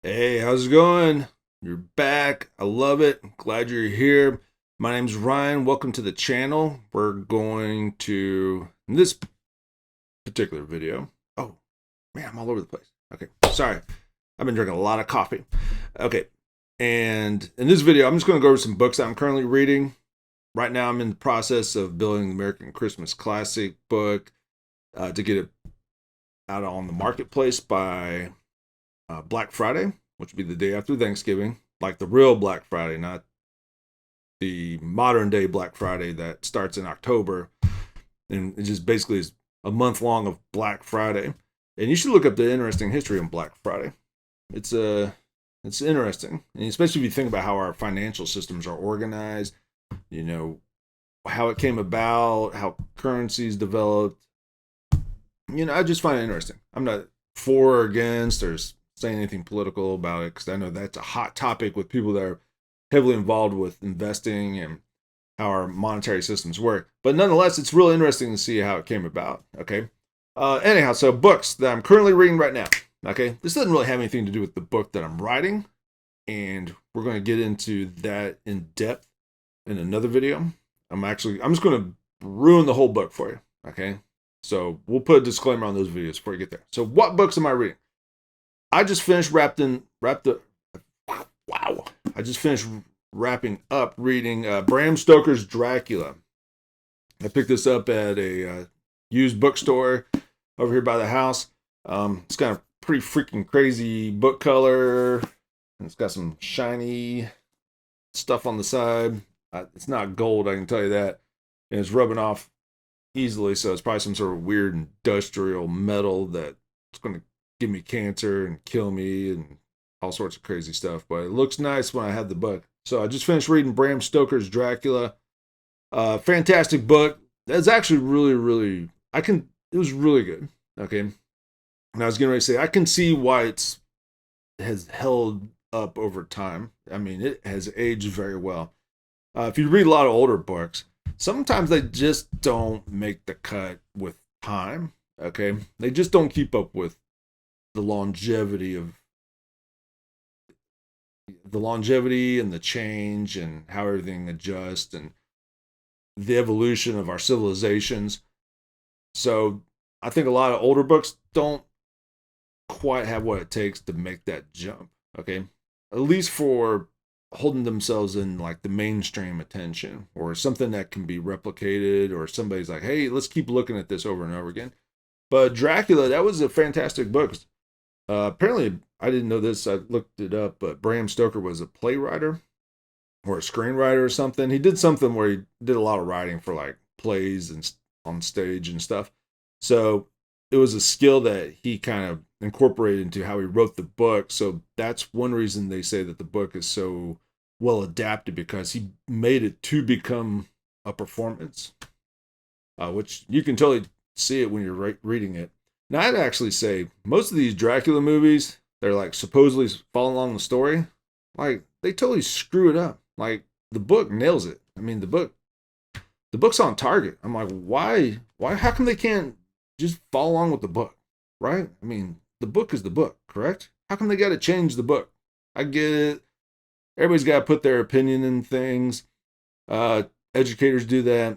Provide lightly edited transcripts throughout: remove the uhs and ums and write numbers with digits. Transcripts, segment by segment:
Hey, how's it going? You're back. I love it. Glad you're here. My name's Ryan. Welcome to the channel. We're going to, in this particular video, oh man, I'm all over the place. Okay, sorry. I've been drinking a lot of coffee. Okay, and in this video, I'm just going to go over some books that I'm currently reading. Right now, I'm in the process of building the American Christmas Classic book to get it out on the marketplace by Black Friday, which would be the day after Thanksgiving, like the real Black Friday, not the modern day Black Friday that starts in October. And it just basically is a month long of Black Friday. And you should look up the interesting history of Black Friday. It's interesting, and especially if you think about how our financial systems are organized. You know how it came about, how currencies developed. I just find it interesting. I'm not for or against or saying anything political about it because I know that's a hot topic with people that are heavily involved with investing and how our monetary systems work. But nonetheless, it's really interesting to see how it came about. Okay. Anyhow, so books that I'm currently reading right now. Okay. This doesn't really have anything to do with the book that I'm writing. And we're going to get into that in depth in another video. I'm just going to ruin the whole book for you. Okay. So we'll put a disclaimer on those videos before you get there. So what books am I reading? I just finished wow. I just finished wrapping up reading Bram Stoker's Dracula. I picked this up at a used bookstore over here by the house. It's got a pretty freaking crazy book color. It's got some shiny stuff on the side. It's not gold, I can tell you that. And it's rubbing off easily, so it's probably some sort of weird industrial metal that's going to give me cancer and kill me and all sorts of crazy stuff. But it looks nice when I have the book. So I just finished reading Bram Stoker's Dracula. Fantastic book. That's actually really, it was really good. Okay. And I was going to say, I can see why it has held up over time. I mean, it has aged very well. If you read a lot of older books, sometimes they just don't make the cut with time. Okay. They just don't keep up with the longevity and the change and how everything adjusts and the evolution of our civilizations. So I think a lot of older books don't quite have what it takes to make that jump. Okay. At least for holding themselves in like the mainstream attention or something that can be replicated, or somebody's like, hey, let's keep looking at this over and over again. But Dracula, that was a fantastic book. Apparently, I didn't know this. I looked it up, but Bram Stoker was a playwright or a screenwriter or something. He did something where he did a lot of writing for like plays and on stage and stuff. So it was a skill that he kind of incorporated into how he wrote the book. So that's one reason they say that the book is so well adapted, because he made it to become a performance, which you can totally see it when you're reading it. Now, I'd actually say most of these Dracula movies, they're like supposedly following along the story, like they totally screw it up. Like the book nails it. I mean, the book's on target. I'm like, why? How come they can't just follow along with the book, right? I mean, the book is the book, correct? How come they got to change the book? I get it. Everybody's got to put their opinion in things. Educators do that.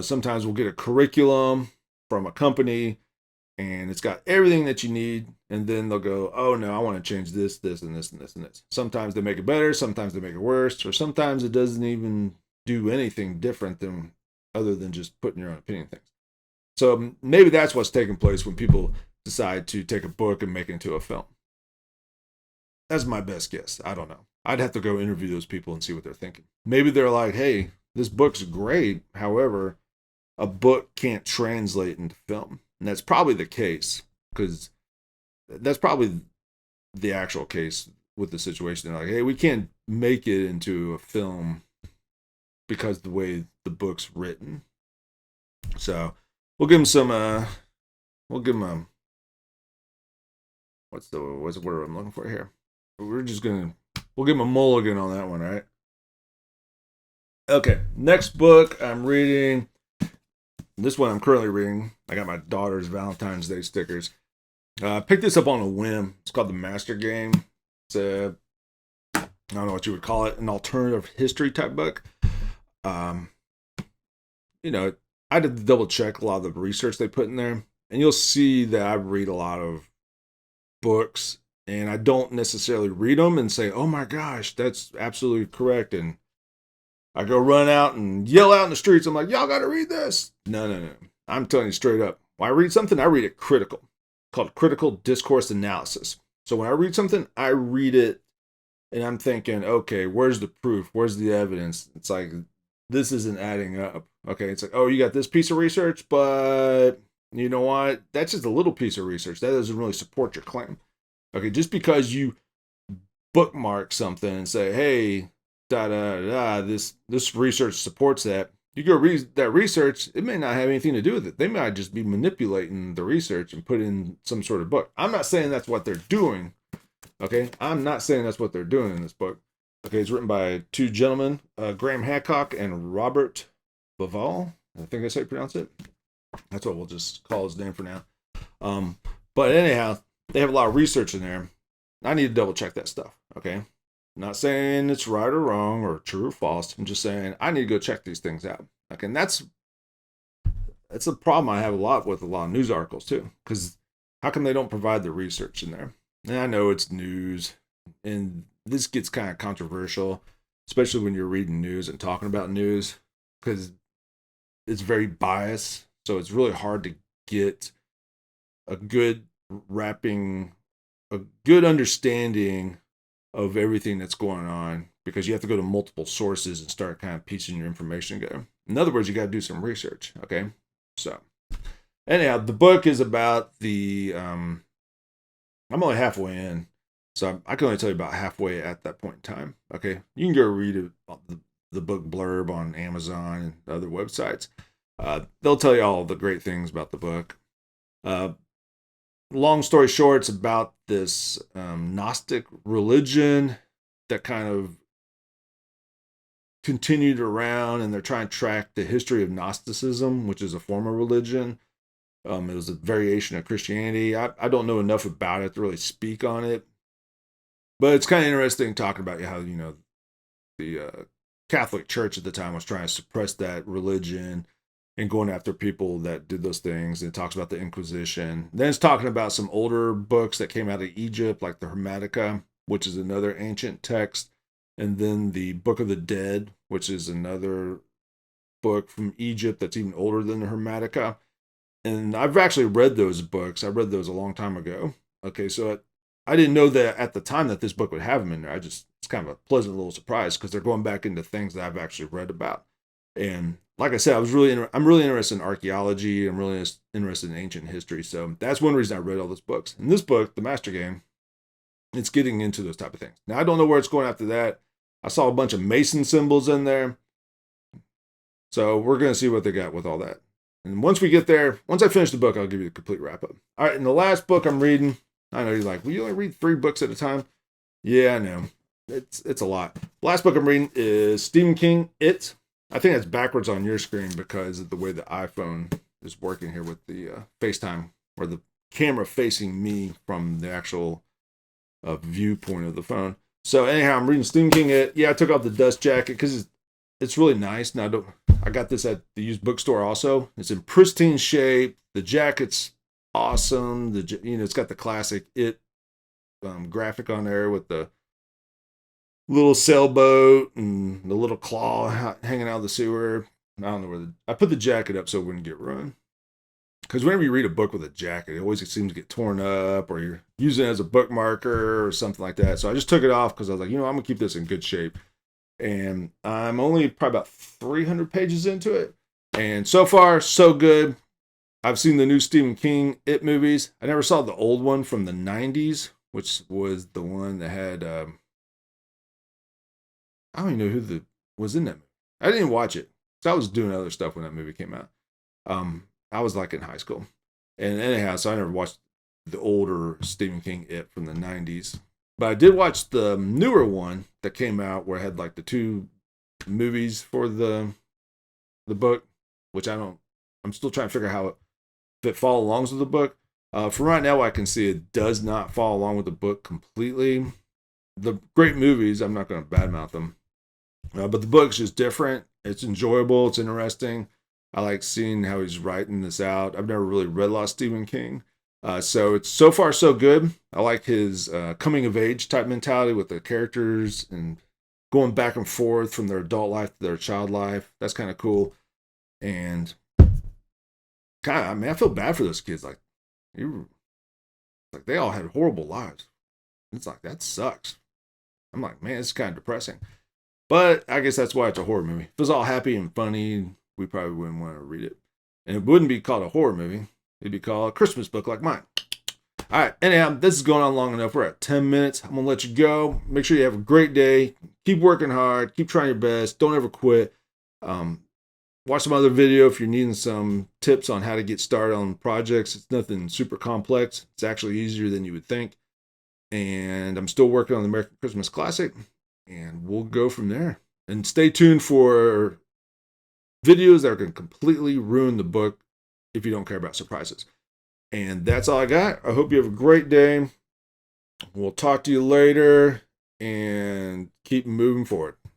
Sometimes we'll get a curriculum from a company and it's got everything that you need. And then they'll go, oh no, I want to change this, this, and this, and this, and this. Sometimes they make it better. Sometimes they make it worse. Or sometimes it doesn't even do anything different than other than just putting your own opinion things. So maybe that's what's taking place when people decide to take a book and make it into a film. That's my best guess. I don't know. I'd have to go interview those people and see what they're thinking. Maybe they're like, hey, this book's great. However, a book can't translate into film. And that's probably the case, because that's probably the actual case with the situation. They're like, hey, we can't make it into a film because the way the book's written. So we'll give them what's the word I'm looking for here? We'll give them a mulligan on that one, right? Okay, next book I'm reading. This one I'm currently reading. I got my daughter's Valentine's Day stickers. I picked this up on a whim. It's called The Master Game. It's a, I don't know what you would call it, an alternative history type book. Um, you know, I had to double check a lot of the research they put in there, and you'll see that I read a lot of books, and I don't necessarily read them and say, "Oh my gosh, that's absolutely correct," and I go run out and yell out in the streets. I'm like, "Y'all got to read this!" No, no, no. I'm telling you straight up. When I read something, I read it critical, called critical discourse analysis. So when I read something, I read it and I'm thinking, okay, where's the proof? Where's the evidence? It's like, this isn't adding up. Okay, it's like, oh, you got this piece of research, but you know what? That's just a little piece of research. That doesn't really support your claim. Okay, just because you bookmark something and say, hey, da da da, this research supports that. You go read that research, it may not have anything to do with it. They might just be manipulating the research and put in some sort of book. I'm not saying that's what they're doing. Okay, I'm not saying that's what they're doing in this book. Okay, it's written by two gentlemen, Graham Hancock and Robert Baval. I think that's how you pronounce it. That's what we'll just call his name for now. But anyhow, they have a lot of research in there. I need to double check that stuff. Okay, I'm not saying it's right or wrong or true or false. I'm just saying I need to go check these things out. Okay, and that's a problem I have a lot with a lot of news articles too. Because how come they don't provide the research in there? And I know it's news, and this gets kind of controversial, especially when you're reading news and talking about news, because it's very biased. So it's really hard to get a good wrapping, a good understanding of everything that's going on, because you have to go to multiple sources and start kind of piecing your information together. In other words, you got to do some research. Okay, so anyhow, the book is about the. I'm only halfway in, so I can only tell you about halfway at that point in time. Okay, you can go read the book blurb on Amazon and other websites. They'll tell you all the great things about the book. Long story short, it's about this Gnostic religion that kind of continued around, and they're trying to track the history of Gnosticism, which is a form of religion. It was a variation of Christianity. I don't know enough about it to really speak on it, but it's kind of interesting talking about how the Catholic Church at the time was trying to suppress that religion and going after people that did those things. And it talks about the Inquisition. Then it's talking about some older books that came out of Egypt, like the Hermetica, which is another ancient text, and then the Book of the Dead, which is another book from Egypt that's even older than the Hermetica. And I've actually read those books. I read those a long time ago. Okay, so I didn't know that at the time that this book would have them in there. It's kind of a pleasant little surprise because they're going back into things that I've actually read about. And like I said, I'm really interested in archaeology. I'm really interested in ancient history. So that's one reason I read all those books. And this book, The Master Game, it's getting into those type of things. Now I don't know where it's going after that. I saw a bunch of Mason symbols in there. So we're going to see what they got with all that. And once we get there, once I finish the book, I'll give you a complete wrap up. All right, and the last book I'm reading, I know you're like, well, you only read 3 books at a time? Yeah, I know. It's a lot. The last book I'm reading is Stephen King, It. I think that's backwards on your screen because of the way the iPhone is working here with the FaceTime, or the camera facing me from the actual viewpoint of the phone. So anyhow, I'm reading Stephen King, It. Yeah, I took off the dust jacket because it's really nice. Now, I got this at the used bookstore also. It's in pristine shape. The jacket's awesome. It's got the classic It graphic on there with the little sailboat and the little claw hanging out of the sewer. I don't know where I put the jacket up so it wouldn't get ruined. Because whenever you read a book with a jacket, it always seems to get torn up, or you're using it as a bookmarker or something like that. So I just took it off because I was like, I'm going to keep this in good shape. And I'm only probably about 300 pages into it. And so far, so good. I've seen the new Stephen King It movies. I never saw the old one from the 90s, which was the one that had, I don't even know who was in that movie. I didn't watch it. So I was doing other stuff when that movie came out. I was like in high school. And anyhow, so I never watched the older Stephen King It from the 90s. But I did watch the newer one that came out where it had like the 2 movies for the book, which I'm still trying to figure out how if it follows along with the book. For right now, I can see it does not follow along with the book completely. The great movies, I'm not going to badmouth them, but the book's just different. It's enjoyable. It's interesting. I like seeing how he's writing this out. I've never really read a lot of Stephen King. So it's so far so good. I like his coming of age type mentality with the characters and going back and forth from their adult life to their child life. That's kind of cool. And kind of, I mean, I feel bad for those kids. Like they all had horrible lives. It's like that sucks. I'm like, man, it's kind of depressing. But I guess that's why it's a horror movie. If it was all happy and funny, we probably wouldn't want to read it. And it wouldn't be called a horror movie. It'd be called a Christmas book like mine. All right, anyhow, this is going on long enough. We're at 10 minutes. I'm going to let you go. Make sure you have a great day. Keep working hard. Keep trying your best. Don't ever quit. Watch some other video if you're needing some tips on how to get started on projects. It's nothing super complex. It's actually easier than you would think. And I'm still working on the American Christmas Classic. And we'll go from there. And stay tuned for videos that are going to completely ruin the book if you don't care about surprises. And that's all I got. I hope you have a great day. We'll talk to you later and keep moving forward.